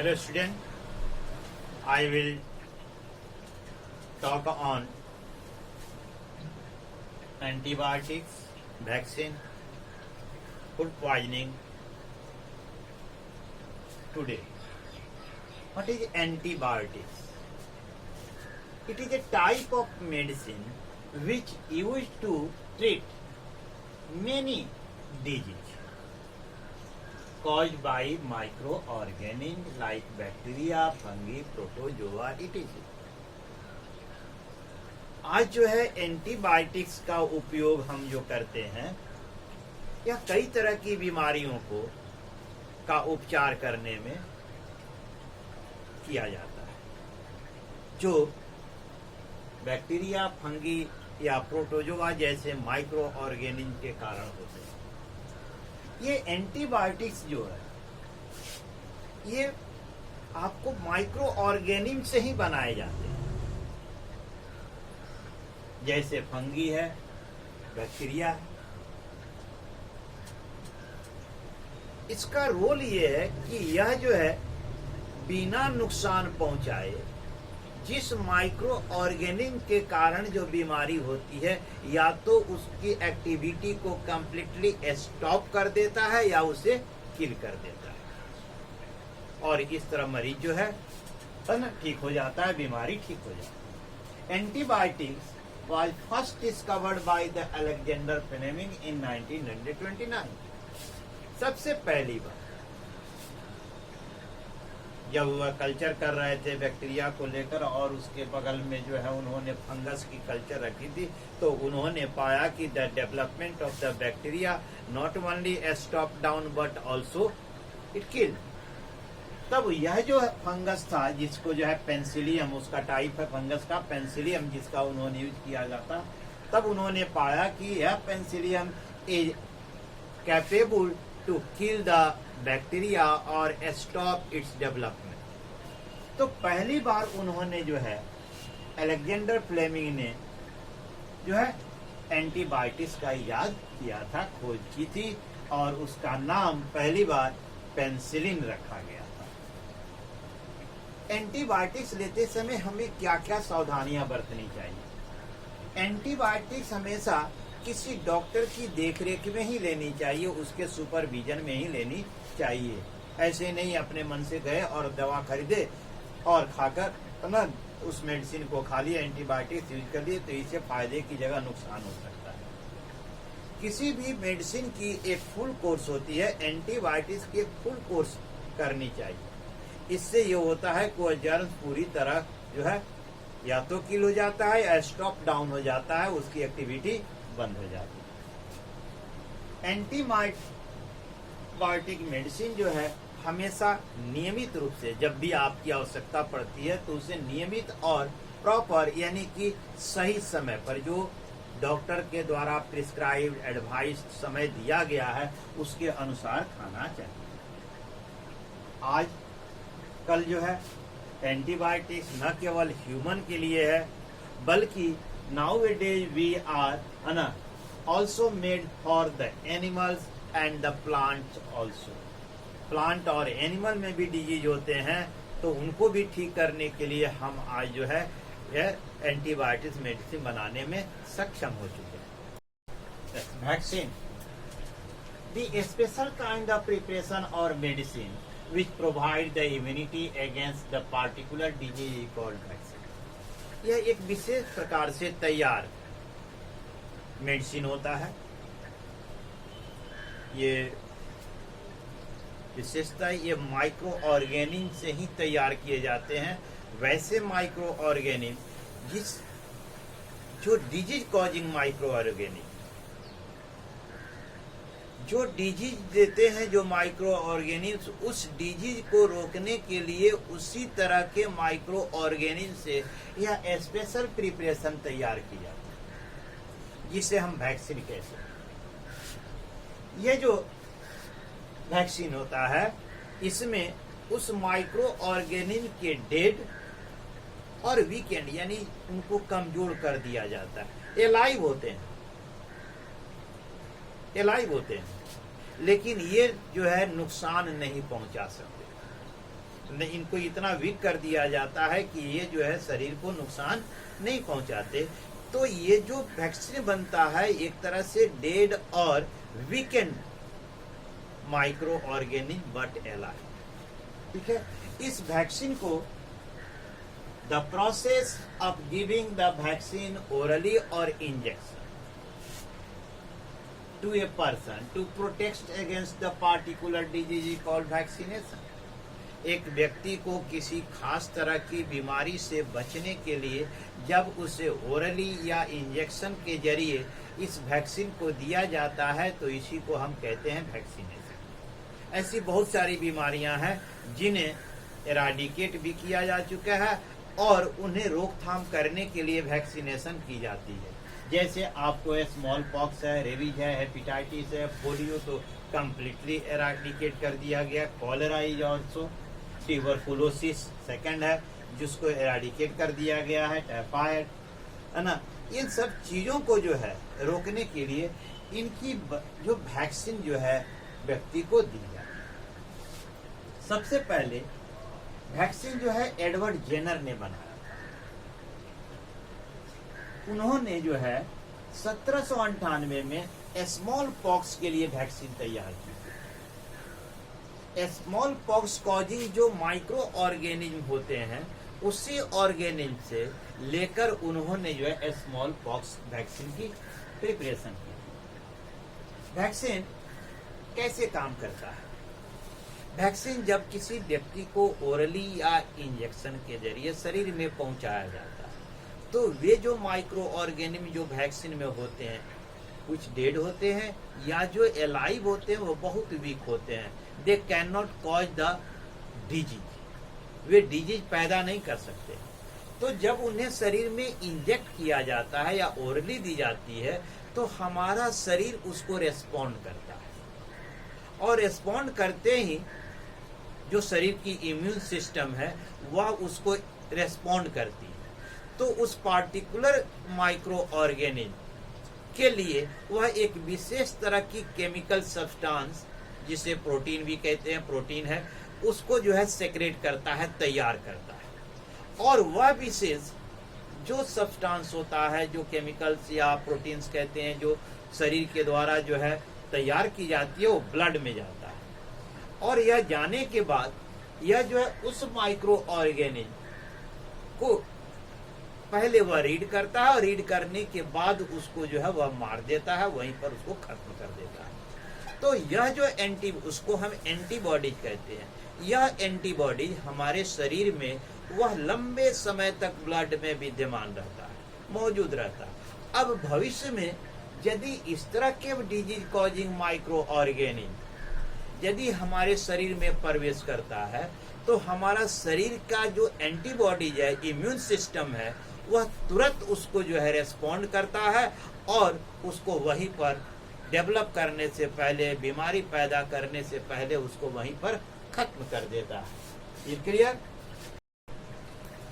Hello student, I will talk on antibiotics, vaccine, food poisoning today. What is antibiotics? It is a type of medicine which used to treat many diseases caused by microorganisms like bacteria, fungi, protozoa, etc. आज जो है antibiotics का उपयोग हम जो करते हैं यह कई तरह की बीमारियों को का उपचार करने में किया जाता है जो बैक्टीरिया, फंगी या प्रोटोजोआ जैसे माइक्रो ऑर्गेनिज्म के कारण होते हैं। ये एंटीबायोटिक्स जो है ये आपको माइक्रो ऑर्गेनिज्म से ही बनाए जाते हैं, जैसे फंगी है, बैक्टीरिया है। इसका रोल ये है कि यह जो है बिना नुकसान पहुंचाए जिस माइक्रो ऑर्गेनिज्म के कारण जो बीमारी होती है या तो उसकी एक्टिविटी को कंप्लीटली स्टॉप कर देता है या उसे किल कर देता है और इस तरह मरीज जो है ना ठीक हो जाता है, बीमारी ठीक हो जाती है। Antibiotics was first discovered by the Alexander Fleming in 1929। सबसे पहली बार जब वह कल्चर कर रहे थे बैक्टीरिया को लेकर और उसके बगल में जो है उन्होंने फंगस की कल्चर रखी थी, तो उन्होंने पाया कि the development of the bacteria not only stop down but also it kill. तब यह जो फंगस था जिसको जो है पेंसिलियम, उसका टाइप है फंगस का पेंसिलियम, जिसका उन्होंने यूज किया जाता, तब उन्होंने पाया कि यह penicillium is capable to kill the bacteria और स्टॉप इट्स डेवलपमेंट। तो पहली बार उन्होंने जो है अलेक्जेंडर फ्लेमिंग ने जो है एंटीबायोटिक्स का इजाद किया था, खोज की थी और उसका नाम पहली बार पेंसिलिन रखा गया था। एंटीबायोटिक्स लेते समय हमें क्या क्या सावधानियां बरतनी चाहिए? एंटीबायोटिक्स हमेशा किसी डॉक्टर की देखरेख में ही लेनी चाहिए, उसके सुपरविजन में ही लेनी चाहिए। ऐसे नहीं अपने मन से गए और दवा खरीदे और खाकर ना उस मेडिसिन को खा लिया, एंटीबायोटिक्स यूज कर लिए, तो इससे फायदे की जगह नुकसान हो सकता है। किसी भी मेडिसिन की एक फुल कोर्स होती है, एंटीबायोटिक्स की एक फुल कोर्स करनी चाहिए। इससे ये होता है कि वह जर्म पूरी तरह जो है या तो किल हो जाता है या स्टॉप डाउन हो जाता है, उसकी एक्टिविटी बंद हो जाती है। एंटीबायोटिक मेडिसिन जो है हमेशा नियमित रूप से जब भी आपकी आवश्यकता पड़ती है तो उसे नियमित और प्रॉपर यानी कि सही समय पर जो डॉक्टर के द्वारा प्रिस्क्राइब्ड एडवाइस समय दिया गया है उसके अनुसार खाना चाहिए। आज कल जो है एंटीबायोटिक्स न केवल ह्यूमन के लिए है बल्कि nowadays we are also made for the animals and the plants also। Plant और एनिमल में भी डिजीज होते हैं तो उनको भी ठीक करने के लिए हम आज जो है यह एंटीबायोटिक्स मेडिसिन बनाने में सक्षम हो चुके हैं। Vaccine the special kind of preparation और medicine which provide the immunity against the particular disease is called vaccine। यह एक विशेष प्रकार से तैयार मेडिसिन होता है। ये विशेषता ये माइक्रो ऑर्गेनिज्म से ही तैयार किए जाते हैं, वैसे माइक्रो ऑर्गेनिज्म जो डिजीज कॉजिंग माइक्रो ऑर्गेनिज्म जो डिजीज देते हैं, जो माइक्रो ऑर्गेनिज्म उस डिजीज को रोकने के लिए उसी तरह के माइक्रो ऑर्गेनिज्म से यह स्पेशल प्रिपरेशन तैयार की जाती है जिसे हम वैक्सीन कहते हैं। यह जो वैक्सीन होता है इसमें उस माइक्रो ऑर्गेनिज्म के डेड और वीकेंड यानी उनको कमजोर कर दिया जाता है। एलाइव होते हैं लेकिन ये जो है नुकसान नहीं पहुंचा सकते। इनको इतना वीक कर दिया जाता है कि ये जो है शरीर को नुकसान नहीं पहुंचाते। तो ये जो वैक्सीन बनता है एक तरह से डेड और weakened microorganism but alive, ठीक है। इस वैक्सीन को the process of giving the vaccine orally और injection to a person to protect against the particular disease called vaccination. एक व्यक्ति को किसी खास तरह की बीमारी से बचने के लिए जब उसे ओरली या इंजेक्शन के जरिए इस वैक्सीन को दिया जाता है तो इसी को हम कहते हैं वैक्सीनेशन। ऐसी बहुत सारी बीमारियां हैं जिन्हें एराडिकेट भी किया जा चुका है और उन्हें रोकथाम करने के लिए वैक्सीनेशन की जाती है। जैसे आपको स्मॉल पॉक्स है, रेबीज है, हेपेटाइटिस है, पोलियो तो कम्प्लीटली एराडिकेट कर दिया गया। Cholera is also, tuberculosis second है जिसको एराडिकेट कर दिया गया है, टाइफाइड है ना। इन सब चीजों को जो है रोकने के लिए इनकी जो वैक्सीन जो है व्यक्ति को दी जाती है। सबसे पहले वैक्सीन जो है एडवर्ड जेनर ने बनाया था। उन्होंने जो है 1798 में स्मॉल पॉक्स के लिए वैक्सीन तैयार की। स्मॉल पॉक्स कॉजिंग जो माइक्रो ऑर्गेनिज्म होते हैं उसी ऑर्गेनिज्म से लेकर उन्होंने जो है स्मॉल पॉक्स वैक्सीन की प्रिपरेशन की। वैक्सीन कैसे काम करता है? वैक्सीन जब किसी व्यक्ति को ओरली या इंजेक्शन के जरिए शरीर में पहुंचाया जाता है तो वे जो माइक्रो ऑर्गेनिज्म जो वैक्सीन में होते हैं कुछ डेड होते हैं या जो एलाइव होते हैं वो बहुत वीक होते हैं। They can not cause the disease, way disease पैदा नहीं कर सकते। तो जब उन्हें शरीर में इंजेक्ट किया जाता है या ओरली दी जाती है तो हमारा शरीर उसको रेस्पॉन्ड करता है और रेस्पॉन्ड करते ही जो शरीर की इम्यून सिस्टम है वह उसको रेस्पॉन्ड करती है। तो उस पार्टिकुलर माइक्रो ऑर्गेनिज्म के लिए वह एक विशेष तरह की केमिकल सब्सटेंस जिसे प्रोटीन भी कहते हैं, प्रोटीन है, उसको जो है सेक्रेट करता है, तैयार करता है। और वह विशेष जो सब्सटेंस होता है जो केमिकल्स या प्रोटीन्स कहते हैं जो शरीर के द्वारा जो है तैयार की जाती है वो ब्लड में जाता है और यह जाने के बाद यह जो है उस माइक्रो ऑर्गेनिज्म को पहले वह रीड करता है और रीड करने के बाद उसको जो है वह मार देता है, वहीं पर उसको खत्म कर देता है। तो यह जो उसको हम एंटीबॉडीज कहते हैं। यह एंटीबॉडीज हमारे शरीर में वह लंबे समय तक ब्लड में विद्यमान रहता है, मौजूद रहता है। अब भविष्य में यदि इस तरह के डिजीज कॉजिंग माइक्रो ऑर्गेनिज्म यदि हमारे शरीर में प्रवेश करता है तो हमारा शरीर का जो एंटीबॉडीज है, इम्यून सिस्टम है, वह तुरंत उसको जो है रेस्पॉन्ड करता है और उसको वहीं पर डेवलप करने से पहले, बीमारी पैदा करने से पहले उसको वहीं पर खत्म कर देता है। ये क्लियर?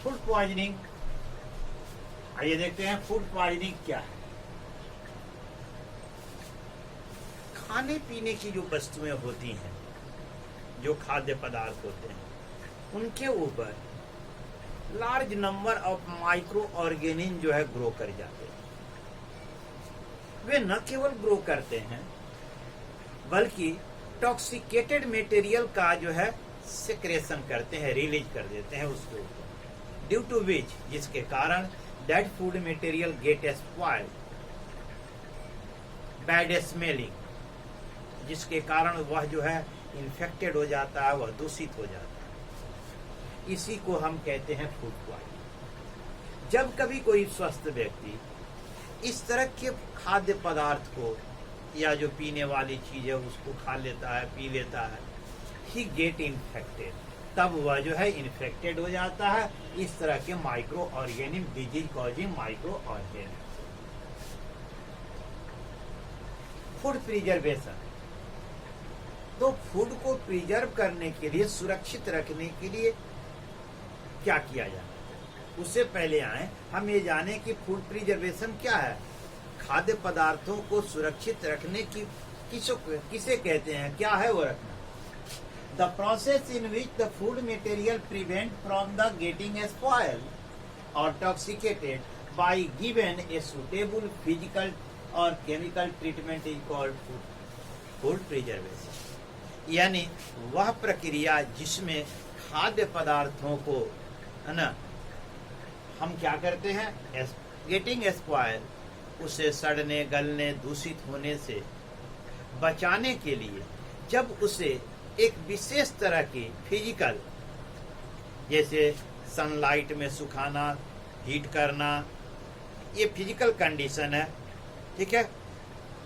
फूड पॉइजनिंग, आइए देखते हैं फूड पॉइजनिंग क्या है। खाने पीने की जो वस्तुएं होती हैं, जो खाद्य पदार्थ होते हैं, उनके ऊपर large number of micro organism जो है ग्रो कर जाते हैं। वे न केवल ग्रो करते हैं बल्कि टॉक्सिकेटेड मटेरियल का जो है सेक्रेशन करते हैं, रिलीज कर देते हैं उसके ऊपर, ड्यू टू विच जिसके कारण that food material gate spoiled, bad smelling, जिसके कारण वह जो है इन्फेक्टेड हो जाता है, वह दूषित हो जाता है। इसी को हम कहते हैं फूड पॉइजनिंग। जब कभी कोई स्वस्थ व्यक्ति इस तरह के खाद्य पदार्थ को या जो पीने वाली चीज है उसको खा लेता है, पी लेता है, ही गेट इन्फेक्टेड, तब वह जो है इन्फेक्टेड हो जाता है इस तरह के micro organism, disease causing micro organism. Food preservation, तो फूड को प्रिजर्व करने के लिए, सुरक्षित रखने के लिए क्या किया जाए? उससे पहले आए हम ये जाने कि फूड प्रिजर्वेशन क्या है। खाद्य पदार्थों को सुरक्षित रखने की किसे कहते हैं, क्या है वो रखना? the process in which the food material prevent from the getting spoiled or toxicated by given a suitable physical or chemical treatment is called food preservation। यानी वह प्रक्रिया जिसमें खाद्य पदार्थों को, है ना, हम क्या करते हैं, गेटिंग स्पॉयल, उसे सड़ने गलने दूषित होने से बचाने के लिए जब उसे एक विशेष तरह की फिजिकल, जैसे सनलाइट में सुखाना, हीट करना, ये फिजिकल कंडीशन है, ठीक है,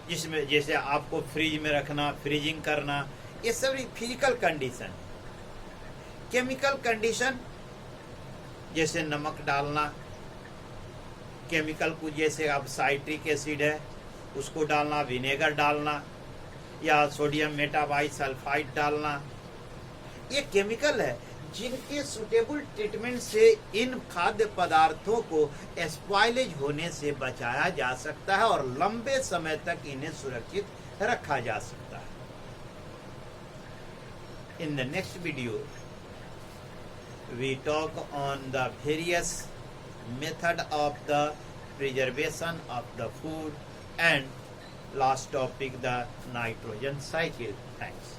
जिसमें जैसे आपको फ्रिज में रखना, फ्रीजिंग करना, ये सब फिजिकल कंडीशन। केमिकल कंडीशन जैसे नमक डालना, केमिकल को जैसे अब साइट्रिक एसिड है उसको डालना, विनेगर डालना, या सोडियम मेटाबाइसल्फाइड डालना, ये केमिकल है जिनके सुटेबल ट्रीटमेंट से इन खाद्य पदार्थों को स्पॉइलेज होने से बचाया जा सकता है और लंबे समय तक इन्हें सुरक्षित रखा जा सकता है। In the next video we talk on the various method of the preservation of the food and last topic the nitrogen cycle. Thanks.